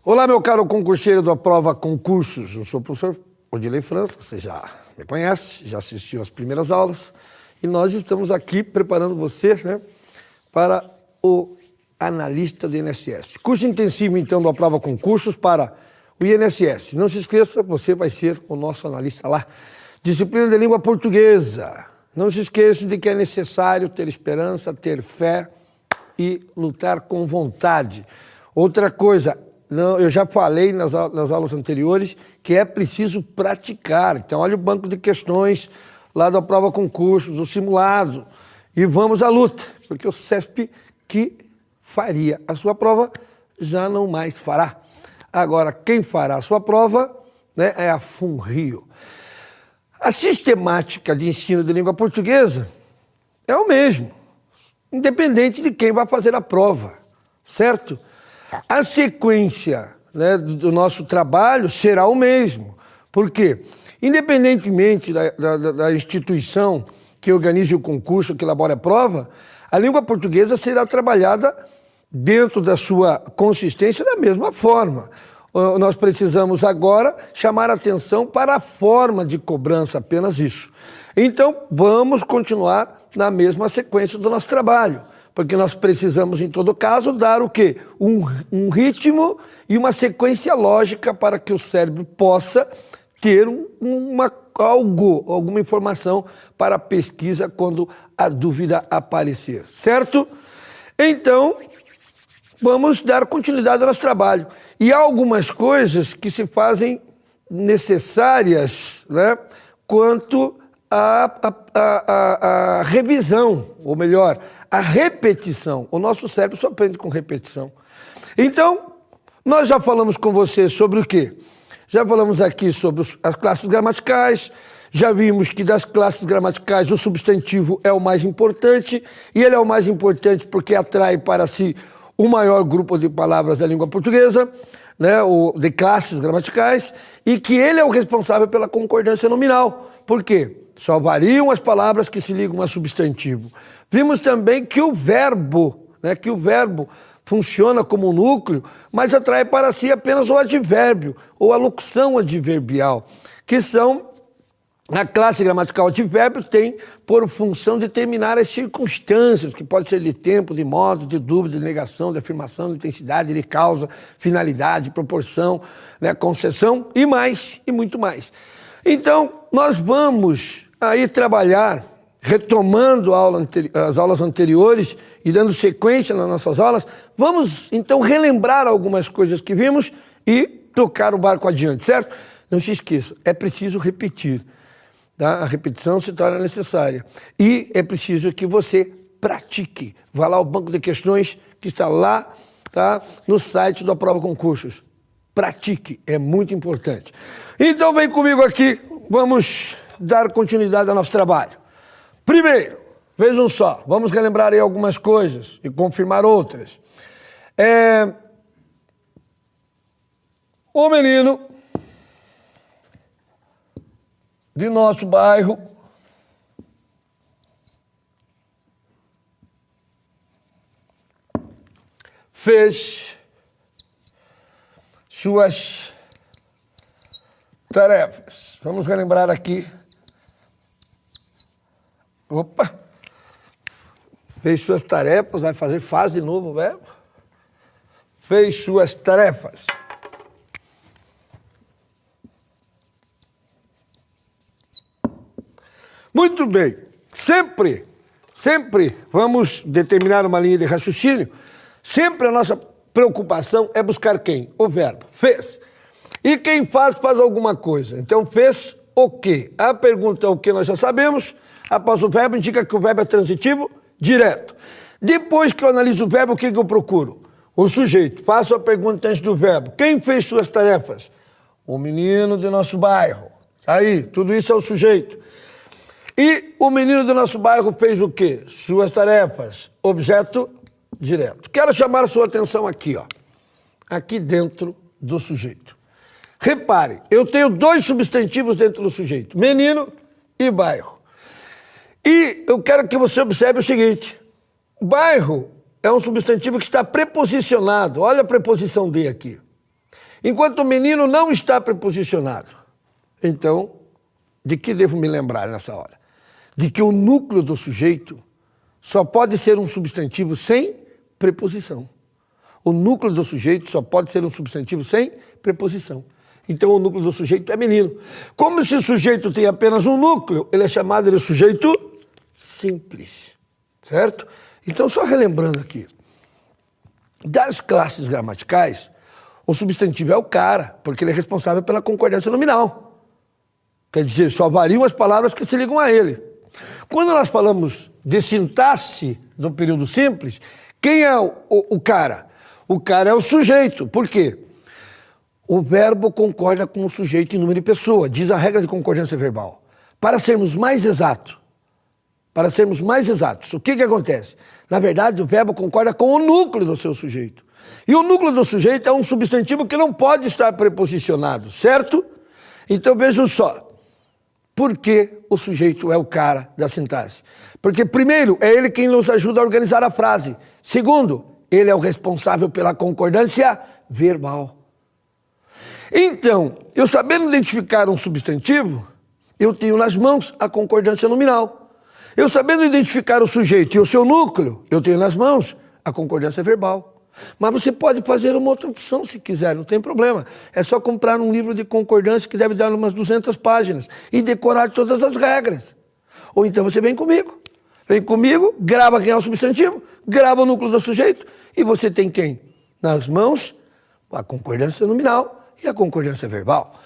Olá, meu caro concurseiro da prova Concursos. Eu sou o professor Odilei França, você já me conhece, já assistiu às primeiras aulas. E nós estamos aqui preparando você, para o analista do INSS. Curso intensivo, então, da prova Concursos para o INSS. Não se esqueça, você vai ser o nosso analista lá. Disciplina de língua portuguesa. Não se esqueça de que é necessário ter esperança, ter fé e lutar com vontade. Outra coisa, eu já falei nas aulas anteriores que é preciso praticar. Então, olha o banco de questões lá da prova Concursos, o simulado. E vamos à luta, porque o CESP que faria a sua prova já não mais fará. Agora, quem fará a sua prova é a FUNRIO. A sistemática de ensino de língua portuguesa é o mesmo, independente de quem vai fazer a prova, certo? A sequência do nosso trabalho será o mesmo. Por quê? Independentemente da instituição que organize o concurso, que elabora a prova, a língua portuguesa será trabalhada dentro da sua consistência da mesma forma. Nós precisamos agora chamar a atenção para a forma de cobrança, apenas isso. Então, vamos continuar na mesma sequência do nosso trabalho, porque nós precisamos, em todo caso, dar o quê? Um ritmo e uma sequência lógica para que o cérebro possa ter alguma informação para a pesquisa quando a dúvida aparecer, certo? Então, vamos dar continuidade ao nosso trabalho. E há algumas coisas que se fazem necessárias, quanto à revisão, ou melhor, a repetição. O nosso cérebro só aprende com repetição. Então, nós já falamos com você sobre o quê? Já falamos aqui sobre as classes gramaticais, já vimos que das classes gramaticais o substantivo é o mais importante, e ele é o mais importante porque atrai para si o maior grupo de palavras da língua portuguesa, de classes gramaticais, e que ele é o responsável pela concordância nominal. Por quê? Só variam as palavras que se ligam a substantivo. Vimos também que o verbo funciona como núcleo, mas atrai para si apenas o advérbio, ou a locução adverbial, que são, a classe gramatical advérbio tem por função determinar as circunstâncias, que pode ser de tempo, de modo, de dúvida, de negação, de afirmação, de intensidade, de causa, finalidade, proporção, concessão e mais, e muito mais. Então, nós vamos aí trabalhar, retomando as aulas anteriores e dando sequência nas nossas aulas, vamos então relembrar algumas coisas que vimos e tocar o barco adiante, certo? Não se esqueça, é preciso repetir. A repetição se torna necessária. E é preciso que você pratique. Vá lá ao banco de questões que está lá, no site da Prova Concursos. Pratique, é muito importante. Então vem comigo aqui, vamos dar continuidade ao nosso trabalho. Primeiro, vejam só, vamos relembrar aí algumas coisas e confirmar outras. O menino de nosso bairro fez suas tarefas. Vamos relembrar aqui. Opa! Fez suas tarefas, faz de novo o verbo. Fez suas tarefas. Muito bem, sempre vamos determinar uma linha de raciocínio, sempre a nossa preocupação é buscar quem? O verbo, fez. E quem faz alguma coisa. Então, fez o quê? A pergunta o que nós já sabemos, após o verbo indica que o verbo é transitivo direto. Depois que eu analiso o verbo, o que eu procuro? O sujeito. Faço a pergunta antes do verbo. Quem fez suas tarefas? O menino do nosso bairro. Aí, tudo isso é o sujeito. E o menino do nosso bairro fez o quê? Suas tarefas. Objeto direto. Quero chamar a sua atenção aqui, aqui dentro do sujeito. Repare, eu tenho dois substantivos dentro do sujeito, menino e bairro. E eu quero que você observe o seguinte, bairro é um substantivo que está preposicionado, olha a preposição de aqui. enquanto o menino não está preposicionado. Então, de que devo me lembrar nessa hora? De que o núcleo do sujeito só pode ser um substantivo sem preposição. O núcleo do sujeito só pode ser um substantivo sem preposição. Então, o núcleo do sujeito é menino. Como esse sujeito tem apenas um núcleo, ele é chamado de sujeito simples, certo? Então, só relembrando aqui, das classes gramaticais, o substantivo é o cara, porque ele é responsável pela concordância nominal. Quer dizer, só variam as palavras que se ligam a ele. Quando nós falamos de sintaxe do período simples, quem é o cara? O cara é o sujeito. Por quê? O verbo concorda com o sujeito em número de pessoa, diz a regra de concordância verbal. Para sermos mais exatos, o que acontece? Na verdade, o verbo concorda com o núcleo do seu sujeito. E o núcleo do sujeito é um substantivo que não pode estar preposicionado, certo? Então vejam só, por que o sujeito é o cara da sintaxe? Porque primeiro, é ele quem nos ajuda a organizar a frase. Segundo, ele é o responsável pela concordância verbal. Então, eu sabendo identificar um substantivo, eu tenho nas mãos a concordância nominal. Eu sabendo identificar o sujeito e o seu núcleo, eu tenho nas mãos a concordância verbal. Mas você pode fazer uma outra opção se quiser, não tem problema. É só comprar um livro de concordância que deve dar umas 200 páginas e decorar todas as regras. Ou então você vem comigo, grava quem é o substantivo, grava o núcleo do sujeito e você tem quem? Nas mãos, a concordância nominal e a concordância verbal.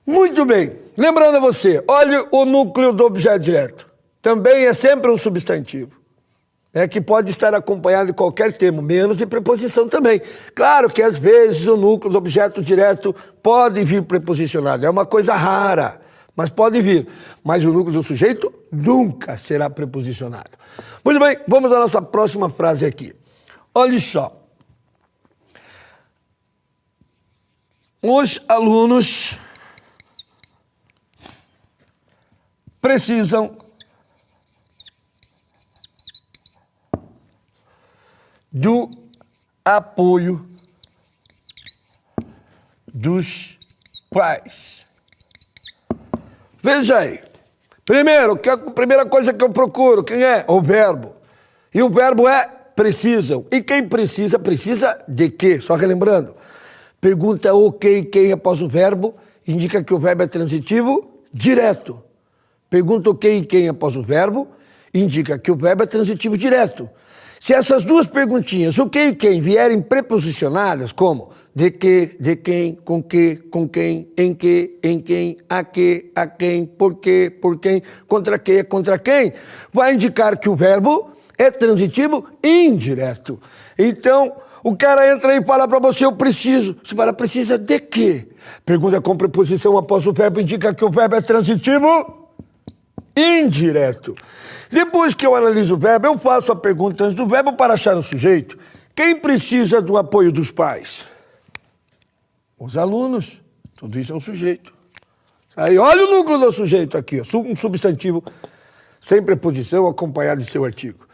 Muito bem, lembrando a você, olhe o núcleo do objeto direto. Também é sempre um substantivo. Que pode estar acompanhado de qualquer termo, menos de preposição também. Claro que às vezes o núcleo do objeto direto pode vir preposicionado, é uma coisa rara, mas pode vir. Mas o núcleo do sujeito nunca será preposicionado. Muito bem, vamos à nossa próxima frase aqui. Olha só. Os alunos precisam do apoio dos pais. Veja aí. Primeiro, a primeira coisa que eu procuro, quem é? O verbo. E o verbo é precisam. E quem precisa, precisa de quê? Só relembrando. Pergunta o que e quem após o verbo, indica que o verbo é transitivo direto. Pergunta o que e quem após o verbo, indica que o verbo é transitivo direto. Se essas duas perguntinhas, o que e quem, vierem preposicionadas, como de que, de quem, com quem, em quem, a quem, por quem, contra quem, vai indicar que o verbo é transitivo indireto. Então, o cara entra aí e fala para você, eu preciso. Você fala, precisa de quê? Pergunta com preposição após o verbo, indica que o verbo é transitivo indireto. Depois que eu analiso o verbo, eu faço a pergunta antes do verbo para achar o sujeito. Quem precisa do apoio dos pais? Os alunos. Tudo isso é um sujeito. Aí olha o núcleo do sujeito aqui, ó, um substantivo sem preposição acompanhado de seu artigo.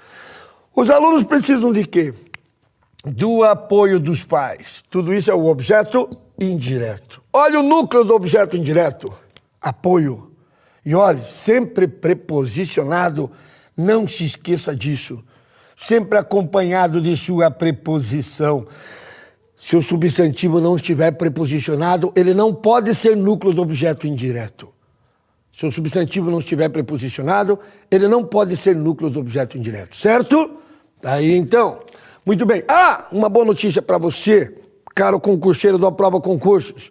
Os alunos precisam de quê? Do apoio dos pais. Tudo isso é o objeto indireto. Olha o núcleo do objeto indireto. Apoio. E olhe, sempre preposicionado, não se esqueça disso. Sempre acompanhado de sua preposição. Se o substantivo não estiver preposicionado, ele não pode ser núcleo do objeto indireto. Se o substantivo não estiver preposicionado, ele não pode ser núcleo do objeto indireto, certo? Daí então, muito bem. Ah, uma boa notícia para você, caro concurseiro do Aprova Concursos.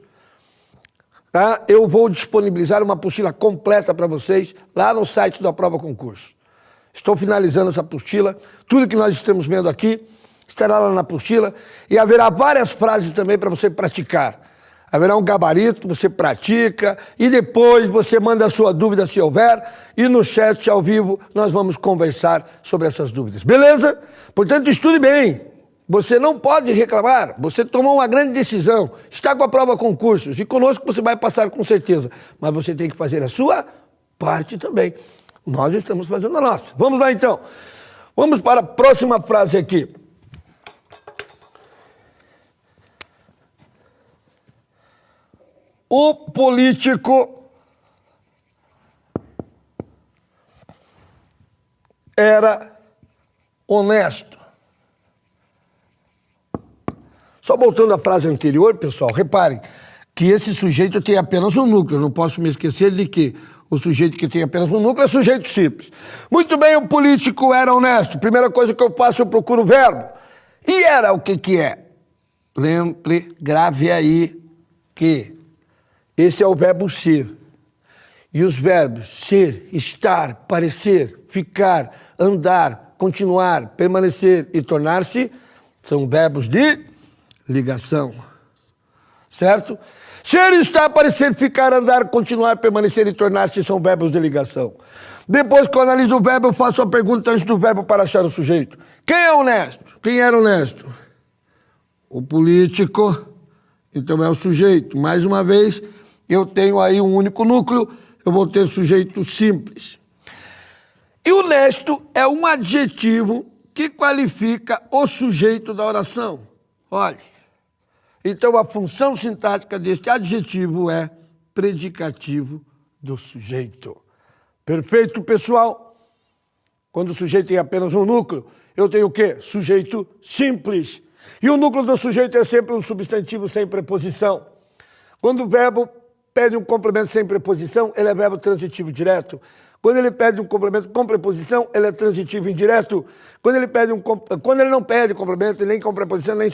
Tá? Eu vou disponibilizar uma apostila completa para vocês lá no site do Aprova Concurso. Estou finalizando essa apostila. Tudo que nós estamos vendo aqui estará lá na apostila e haverá várias frases também para você praticar. Haverá um gabarito, você pratica e depois você manda a sua dúvida se houver e no chat ao vivo nós vamos conversar sobre essas dúvidas. Beleza? Portanto, estude bem. Você não pode reclamar, você tomou uma grande decisão, está com a Aprova Concursos e conosco você vai passar com certeza, mas você tem que fazer a sua parte também. Nós estamos fazendo a nossa. Vamos lá então, vamos para a próxima frase aqui. O político era honesto. Só voltando à frase anterior, pessoal, reparem que esse sujeito tem apenas um núcleo. Não posso me esquecer de que o sujeito que tem apenas um núcleo é sujeito simples. Muito bem, o político era honesto. Primeira coisa que eu faço, eu procuro o verbo. E era o que é? Lembre, grave aí que esse é o verbo ser. E os verbos ser, estar, parecer, ficar, andar, continuar, permanecer e tornar-se são verbos de ligação. Certo? Ser, estar, parecer, ficar, andar, continuar, permanecer e tornar-se são verbos de ligação. Depois que eu analiso o verbo, eu faço a pergunta antes do verbo para achar o sujeito. Quem é honesto? Quem era honesto? O político. Então é o sujeito. Mais uma vez, eu tenho aí um único núcleo, eu vou ter sujeito simples. E honesto é um adjetivo que qualifica o sujeito da oração. Olha, então a função sintática deste adjetivo é predicativo do sujeito. Perfeito, pessoal? Quando o sujeito tem apenas um núcleo, eu tenho o quê? Sujeito simples. E o núcleo do sujeito é sempre um substantivo sem preposição. Quando o verbo pede um complemento sem preposição, ele é verbo transitivo direto. Quando ele pede um complemento com preposição, ele é transitivo indireto. Quando ele não pede complemento, nem com preposição, nem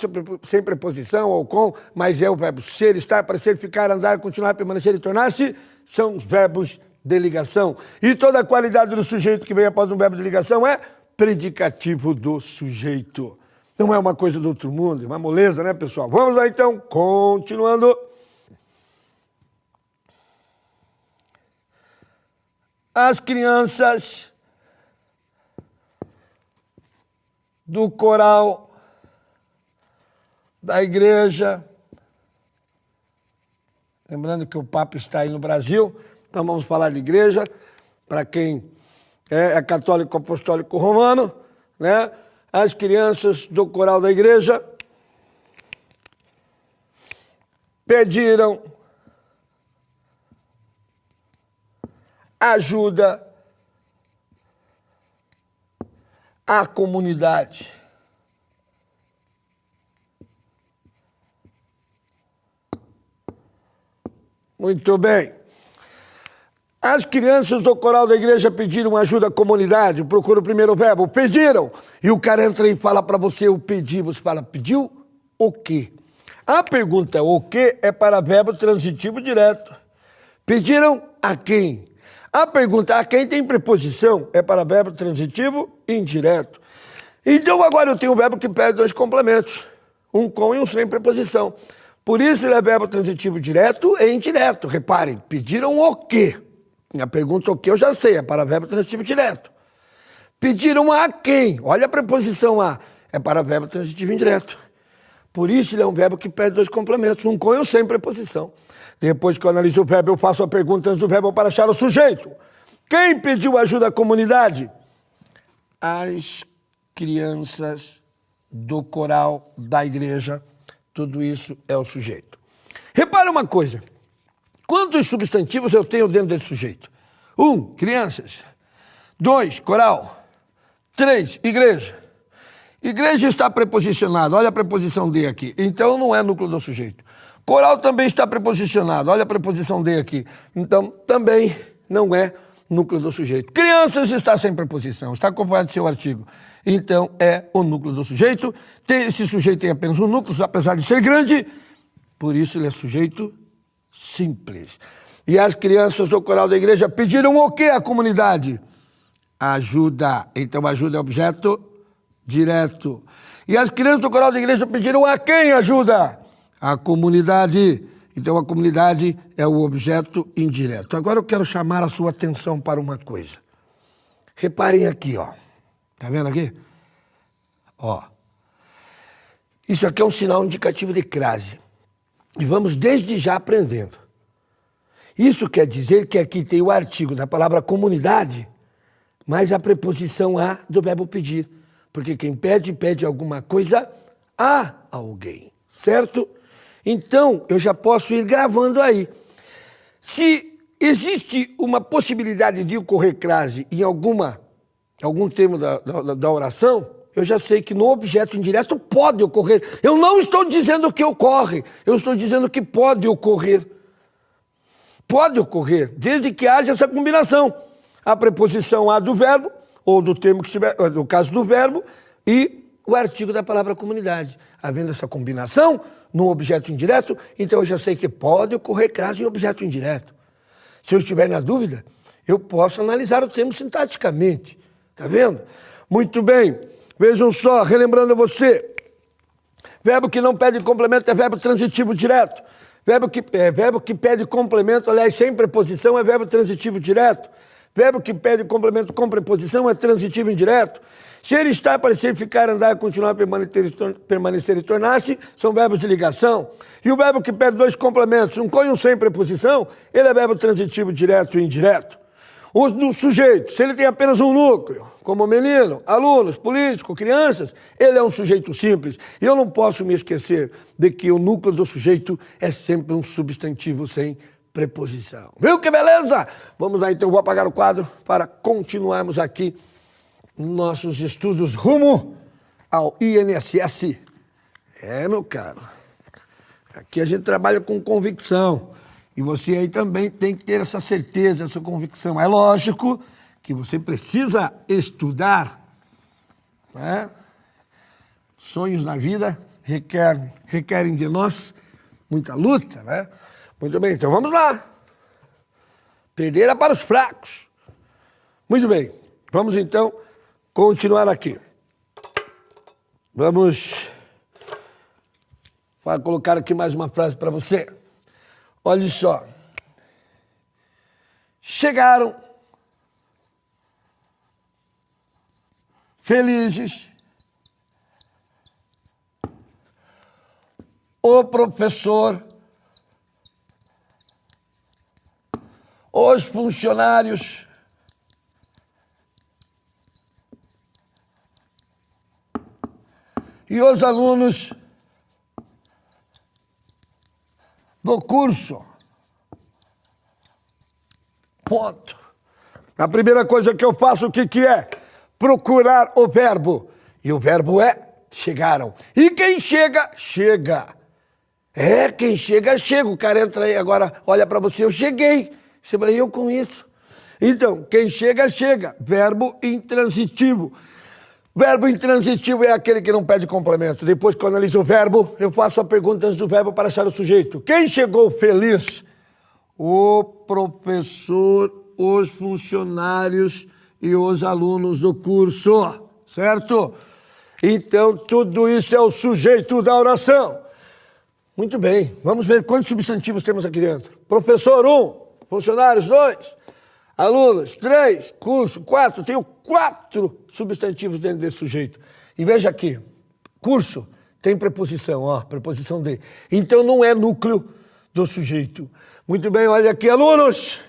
sem preposição ou com, mas é o verbo ser, estar, parecer, ficar, andar, continuar, permanecer e tornar-se, são os verbos de ligação. E toda a qualidade do sujeito que vem após um verbo de ligação é predicativo do sujeito. Não é uma coisa do outro mundo, é uma moleza, né, pessoal? Vamos lá, então, continuando. As crianças do coral da igreja, lembrando que o Papa está aí no Brasil, então vamos falar de igreja, para quem é católico apostólico romano, né? As crianças do coral da igreja pediram ajuda à comunidade. Muito bem. As crianças do coral da igreja pediram ajuda à comunidade. Procura o primeiro verbo. Pediram. E o cara entra e fala para você o pedir. Você fala, pediu o quê? A pergunta o quê é para verbo transitivo direto. Pediram a quem? A pergunta a quem tem preposição é para verbo transitivo indireto. Então agora eu tenho um verbo que pede dois complementos. Um com e um sem preposição. Por isso ele é verbo transitivo direto e indireto. Reparem, pediram o quê? A pergunta o que eu já sei, é para verbo transitivo direto. Pediram a quem? Olha a preposição a, é para verbo transitivo indireto. Por isso ele é um verbo que pede dois complementos, um com e um sem preposição. Depois que eu analiso o verbo, eu faço a pergunta antes do verbo para achar o sujeito. Quem pediu ajuda à comunidade? As crianças do coral da igreja. Tudo isso é o sujeito. Repara uma coisa. Quantos substantivos eu tenho dentro desse sujeito? 1, crianças. 2, coral. 3, igreja. Igreja está preposicionado. Olha a preposição de aqui. Então não é núcleo do sujeito. Coral também está preposicionado. Olha a preposição de aqui. Então também não é núcleo do sujeito. Crianças está sem preposição. Está acompanhado do seu artigo. Então é o núcleo do sujeito. Esse sujeito tem apenas um núcleo, apesar de ser grande. Por isso ele é sujeito simples. E as crianças do coral da igreja pediram o que à comunidade? Ajuda. Então ajuda é objeto direto. E as crianças do coral da igreja pediram a quem ajuda? A comunidade. Então a comunidade é o objeto indireto. Agora eu quero chamar a sua atenção para uma coisa. Reparem aqui, ó. Tá vendo aqui? Ó. Isso aqui é um sinal indicativo de crase. E vamos desde já aprendendo. Isso quer dizer que aqui tem o artigo da palavra comunidade, mais a preposição a do verbo pedir. Porque quem pede, pede alguma coisa a alguém, certo? Então, eu já posso ir gravando aí. Se existe uma possibilidade de ocorrer crase em algum termo da oração, eu já sei que no objeto indireto pode ocorrer. Eu não estou dizendo que ocorre, eu estou dizendo que pode ocorrer. Pode ocorrer, desde que haja essa combinação. A preposição a do verbo, ou do termo que estiver, no caso do verbo, e o artigo da palavra comunidade. Havendo essa combinação no objeto indireto, então eu já sei que pode ocorrer crase em objeto indireto. Se eu estiver na dúvida, eu posso analisar o termo sintaticamente. Tá vendo? Muito bem. Vejam só, relembrando a você, verbo que não pede complemento é verbo transitivo direto. Verbo que pede complemento, aliás, sem preposição, é verbo transitivo direto. Verbo que pede complemento com preposição é transitivo indireto. Ser, estar, parecer, ficar, andar, continuar, permanecer e tornar-se são verbos de ligação. E o verbo que pede dois complementos, um com e um sem preposição, ele é verbo transitivo direto e indireto. O sujeito, se ele tem apenas um núcleo, como menino, alunos, político, crianças, ele é um sujeito simples. E eu não posso me esquecer de que o núcleo do sujeito é sempre um substantivo sem preposição. Viu que beleza? Vamos lá, então, eu vou apagar o quadro para continuarmos aqui nossos estudos rumo ao INSS. Meu caro, aqui a gente trabalha com convicção. E você aí também tem que ter essa certeza, essa convicção. É lógico que você precisa estudar, né? Sonhos na vida requerem de nós muita luta, né? Muito bem, então vamos lá. Perder é para os fracos. Muito bem, vamos então continuar aqui. Vamos colocar aqui mais uma frase para você. Olha só. Chegaram felizes o professor, os funcionários, e os alunos do curso. Ponto. A primeira coisa que eu faço, o que é? Procurar o verbo. E o verbo é chegaram. E quem chega, chega. Quem chega, chega. O cara entra aí agora, olha para você, eu cheguei. Você fala, eu com isso. Então, quem chega, chega. Verbo intransitivo. Verbo intransitivo é aquele que não pede complemento. Depois que eu analiso o verbo, eu faço a pergunta antes do verbo para achar o sujeito. Quem chegou feliz? O professor, os funcionários e os alunos do curso, certo? Então, tudo isso é o sujeito da oração. Muito bem, vamos ver quantos substantivos temos aqui dentro. Professor, 1, funcionários, 2, alunos, 3, curso, 4. Tenho 4 substantivos dentro desse sujeito. E veja aqui, curso tem preposição, preposição de. Então não é núcleo do sujeito. Muito bem, olha aqui, alunos.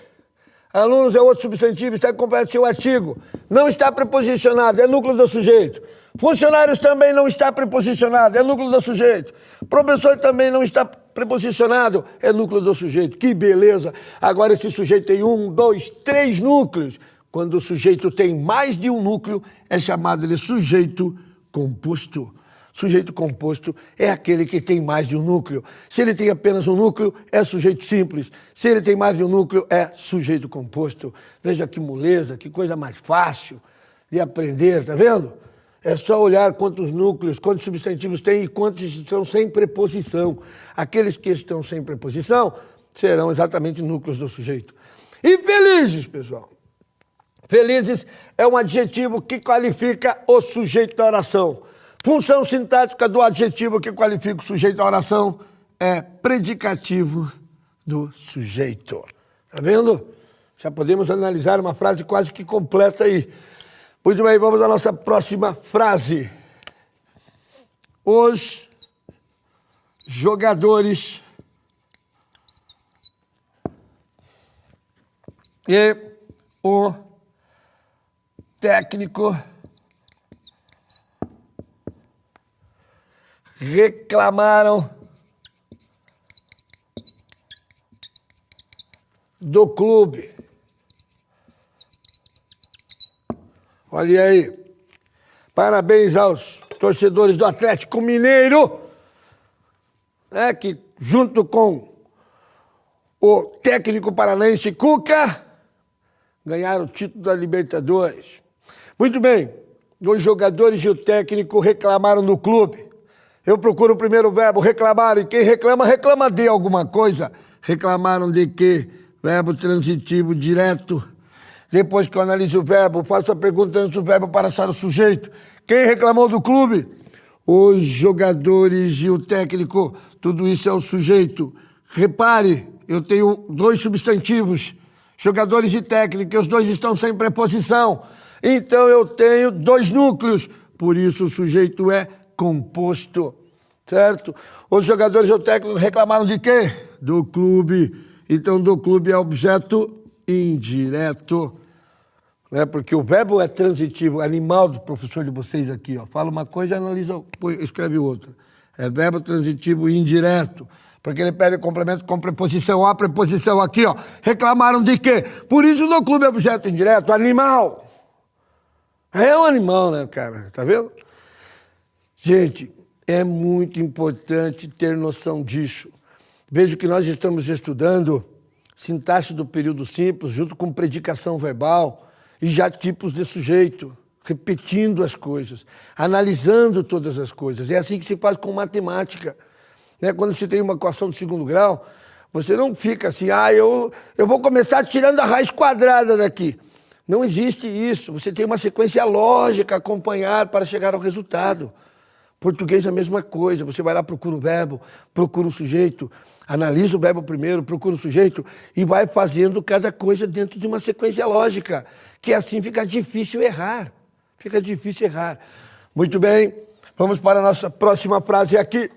Alunos é outro substantivo, está completo seu artigo. Não está preposicionado, é núcleo do sujeito. Funcionários também não está preposicionado, é núcleo do sujeito. Professor também não está preposicionado, é núcleo do sujeito. Que beleza! Agora esse sujeito tem 1, 2, 3 núcleos. Quando o sujeito tem mais de um núcleo, é chamado de sujeito composto. Sujeito composto é aquele que tem mais de um núcleo. Se ele tem apenas um núcleo, é sujeito simples. Se ele tem mais de um núcleo, é sujeito composto. Veja que moleza, que coisa mais fácil de aprender, tá vendo? É só olhar quantos núcleos, quantos substantivos tem e quantos estão sem preposição. Aqueles que estão sem preposição serão exatamente núcleos do sujeito. E felizes, pessoal. Felizes é um adjetivo que qualifica o sujeito da oração. Função sintática do adjetivo que qualifica o sujeito da oração é predicativo do sujeito. Tá vendo? Já podemos analisar uma frase quase que completa aí. Muito bem, vamos à nossa próxima frase. Os jogadores e o técnico reclamaram do clube. Olha aí. Parabéns aos torcedores do Atlético Mineiro, né, que junto com o técnico paranaense Cuca ganharam o título da Libertadores. Muito bem, os jogadores e o técnico reclamaram no clube. Eu procuro o primeiro verbo, reclamaram, e quem reclama, reclama de alguma coisa. Reclamaram de quê? Verbo transitivo direto. Depois que eu analiso o verbo, faço a pergunta antes do verbo passar o sujeito. Quem reclamou do clube? Os jogadores e o técnico, tudo isso é o sujeito. Repare, eu tenho dois substantivos, jogadores e técnico, e os dois estão sem preposição. Então eu tenho dois núcleos, por isso o sujeito é composto, certo? Os jogadores e o técnico reclamaram de quê? Do clube. Então do clube é objeto indireto, né? Porque o verbo é transitivo, animal do professor de vocês aqui, ó. Fala uma coisa e analisa, escreve outra. É verbo transitivo indireto, porque ele pede complemento com preposição. A preposição aqui, ó. Reclamaram de quê? Por isso do clube é objeto indireto, animal. É um animal, né, cara? Tá vendo? Gente, é muito importante ter noção disso. Vejo que nós estamos estudando sintaxe do período simples, junto com predicação verbal e já tipos de sujeito, repetindo as coisas, analisando todas as coisas. É assim que se faz com matemática, né? Quando você tem uma equação de segundo grau, você não fica assim, eu vou começar tirando a raiz quadrada daqui. Não existe isso. Você tem uma sequência lógica a acompanhar para chegar ao resultado. Português é a mesma coisa. Você vai lá, procura o verbo, procura o sujeito, analisa o verbo primeiro, procura o sujeito e vai fazendo cada coisa dentro de uma sequência lógica, que assim fica difícil errar. Fica difícil errar. Muito bem, vamos para a nossa próxima frase aqui.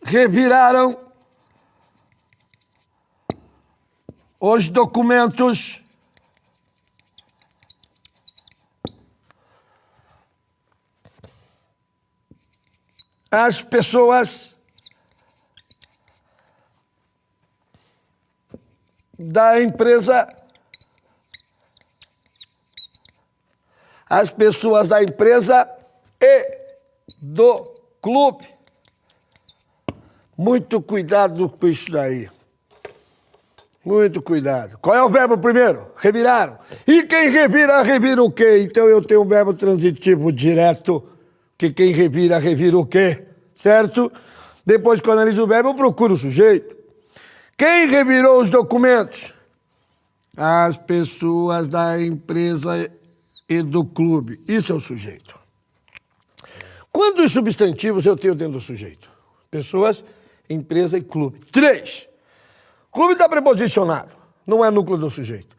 Reviraram os documentos as pessoas da empresa, e do clube. Muito cuidado com isso daí. Muito cuidado. Qual é o verbo primeiro? Reviraram. E quem revira, revira o quê? Então eu tenho um verbo transitivo direto, que quem revira, revira o quê? Certo? Depois que eu analiso o verbo, eu procuro o sujeito. Quem revirou os documentos? As pessoas da empresa e do clube. Isso é o sujeito. Quantos substantivos eu tenho dentro do sujeito? Pessoas, empresa e clube. 3. Clube está preposicionado, não é núcleo do sujeito.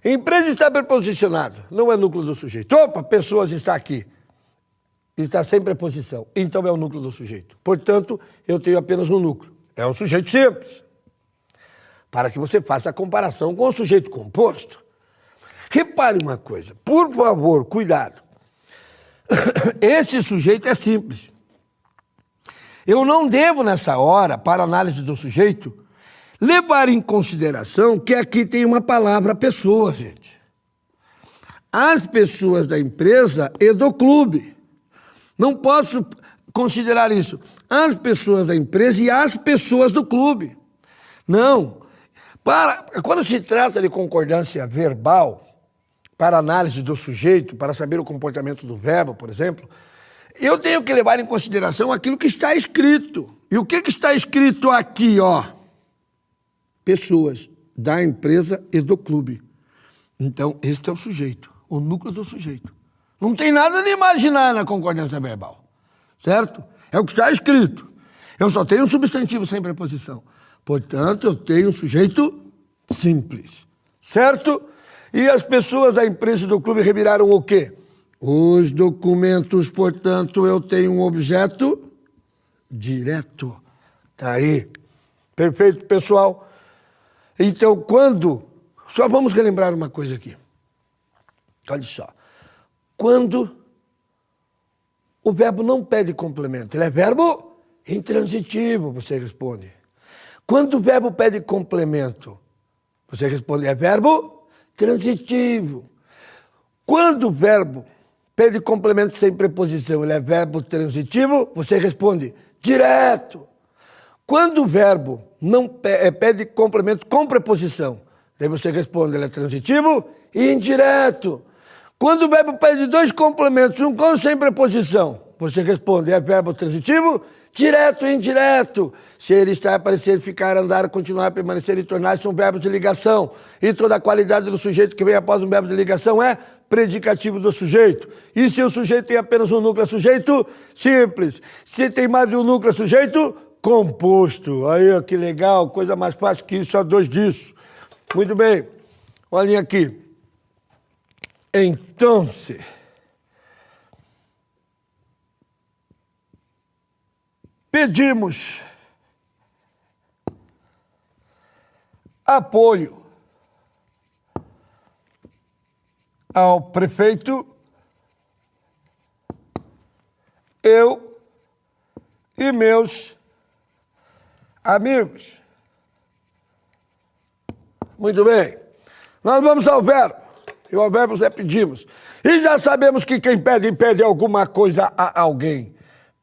Empresa está preposicionado, não é núcleo do sujeito. Opa, pessoas está aqui. Está sem preposição, então é o núcleo do sujeito. Portanto, eu tenho apenas um núcleo. É um sujeito simples. Para que você faça a comparação com o sujeito composto. Repare uma coisa, por favor, cuidado. Esse sujeito é simples. Eu não devo, nessa hora, para análise do sujeito, levar em consideração que aqui tem uma palavra pessoa, gente. As pessoas da empresa e do clube. Não posso considerar isso. As pessoas da empresa e as pessoas do clube. Não. Quando se trata de concordância verbal, para análise do sujeito, para saber o comportamento do verbo, por exemplo, eu tenho que levar em consideração aquilo que está escrito. E o que está escrito aqui, ó? Pessoas da empresa e do clube. Então, este é o sujeito, o núcleo do sujeito. Não tem nada de imaginar na concordância verbal, certo? É o que está escrito. Eu só tenho um substantivo sem preposição. Portanto, eu tenho um sujeito simples, certo? E as pessoas da empresa e do clube reviraram o quê? Os documentos, portanto, eu tenho um objeto direto. Tá aí. Perfeito, pessoal? Então, só vamos relembrar uma coisa aqui. Olha só. Quando o verbo não pede complemento, ele é verbo intransitivo, você responde. Quando o verbo pede complemento, você responde, é verbo transitivo. Quando o verbo pede complemento sem preposição, ele é verbo transitivo, você responde, direto. Quando o verbo não pede complemento com preposição, daí você responde, ele é transitivo e indireto. Quando o verbo pede dois complementos, um com ou sem preposição, você responde, é verbo transitivo, direto e indireto. Se ele está, aparecer, ficar, andar, continuar, permanecer e tornar-se são verbos de ligação. E toda a qualidade do sujeito que vem após um verbo de ligação é predicativo do sujeito. E se o sujeito tem apenas um núcleo, é sujeito simples. Se tem mais de um núcleo, é sujeito composto. Aí, ó, que legal, coisa mais fácil que isso, só dois disso. Muito bem, olhem aqui. Então, pedimos apoio ao prefeito, eu e meus amigos. Muito bem, nós vamos ao verbo. E o verbo é pedimos. E já sabemos que quem pede, pede alguma coisa a alguém.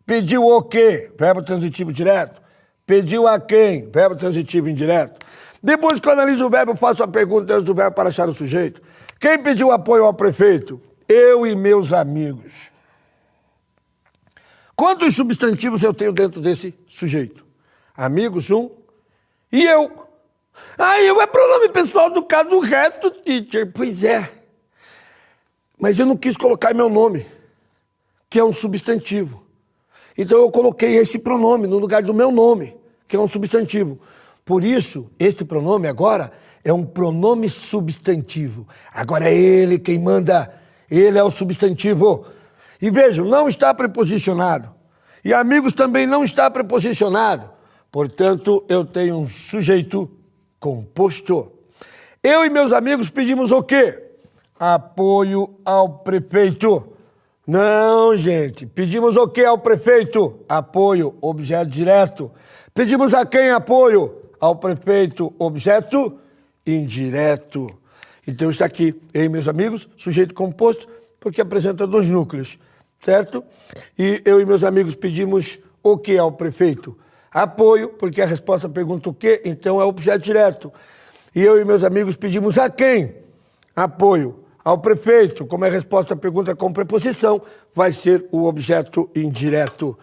Pediu o quê? Verbo transitivo direto. Pediu a quem? Verbo transitivo indireto. Depois que eu analiso o verbo, faço a pergunta antes do verbo para achar o sujeito. Quem pediu apoio ao prefeito? Eu e meus amigos. Quantos substantivos eu tenho dentro desse sujeito? Amigos, um. E eu? Eu é pronome pessoal do caso reto, teacher. Pois é. Mas eu não quis colocar meu nome, que é um substantivo. Então eu coloquei esse pronome no lugar do meu nome, que é um substantivo. Por isso, este pronome agora é um pronome substantivo. Agora é ele quem manda, ele é o substantivo. E vejam, não está preposicionado. E amigos também não está preposicionado. Portanto, eu tenho um sujeito composto. Eu e meus amigos pedimos o quê? Apoio ao prefeito. Não, gente. Pedimos o quê ao prefeito? Apoio, objeto direto. Pedimos a quem apoio? Ao prefeito, objeto indireto. Então está aqui, eu e meus amigos, sujeito composto, porque apresenta dois núcleos, certo? E eu e meus amigos pedimos o que ao prefeito? Apoio, porque a resposta pergunta o quê? Então é objeto direto. E eu e meus amigos pedimos a quem? Apoio. Ao prefeito, como a resposta pergunta com preposição, vai ser o objeto indireto.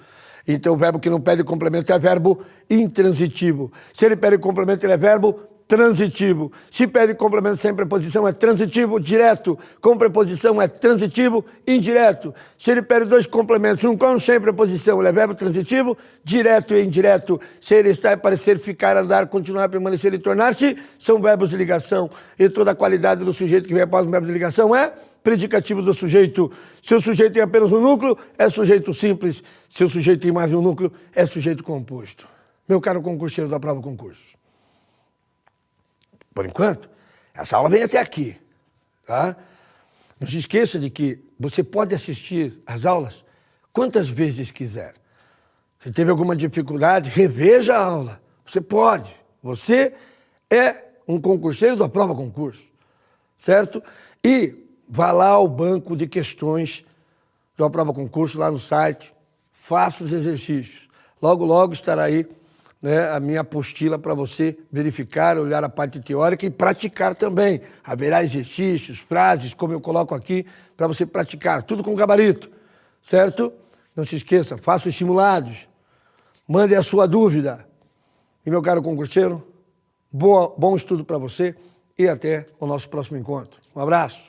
Então o verbo que não pede complemento é verbo intransitivo. Se ele pede complemento, ele é verbo transitivo. Se pede complemento sem preposição, é transitivo direto. Com preposição, é transitivo indireto. Se ele pede dois complementos, um com ou sem preposição, ele é verbo transitivo direto e indireto. Se ele está, aparecer, ficar, andar, continuar, permanecer e tornar-se, são verbos de ligação. E toda a qualidade do sujeito que vem após o verbo de ligação é predicativo do sujeito. Se o sujeito tem apenas um núcleo, é sujeito simples. Se o sujeito tem mais de um núcleo, é sujeito composto. Meu caro concurseiro da prova concurso. Por enquanto, essa aula vem até aqui, tá? Não se esqueça de que você pode assistir às aulas quantas vezes quiser. Se teve alguma dificuldade, reveja a aula. Você pode. Você é um concurseiro da prova concurso, certo? E vá lá ao banco de questões da prova concurso, lá no site, faça os exercícios. Logo, logo estará aí, né, a minha apostila para você verificar, olhar a parte teórica e praticar também. Haverá exercícios, frases, como eu coloco aqui, para você praticar, tudo com gabarito, certo? Não se esqueça, faça os simulados, mande a sua dúvida. E meu caro concurseiro, bom estudo para você e até o nosso próximo encontro. Um abraço.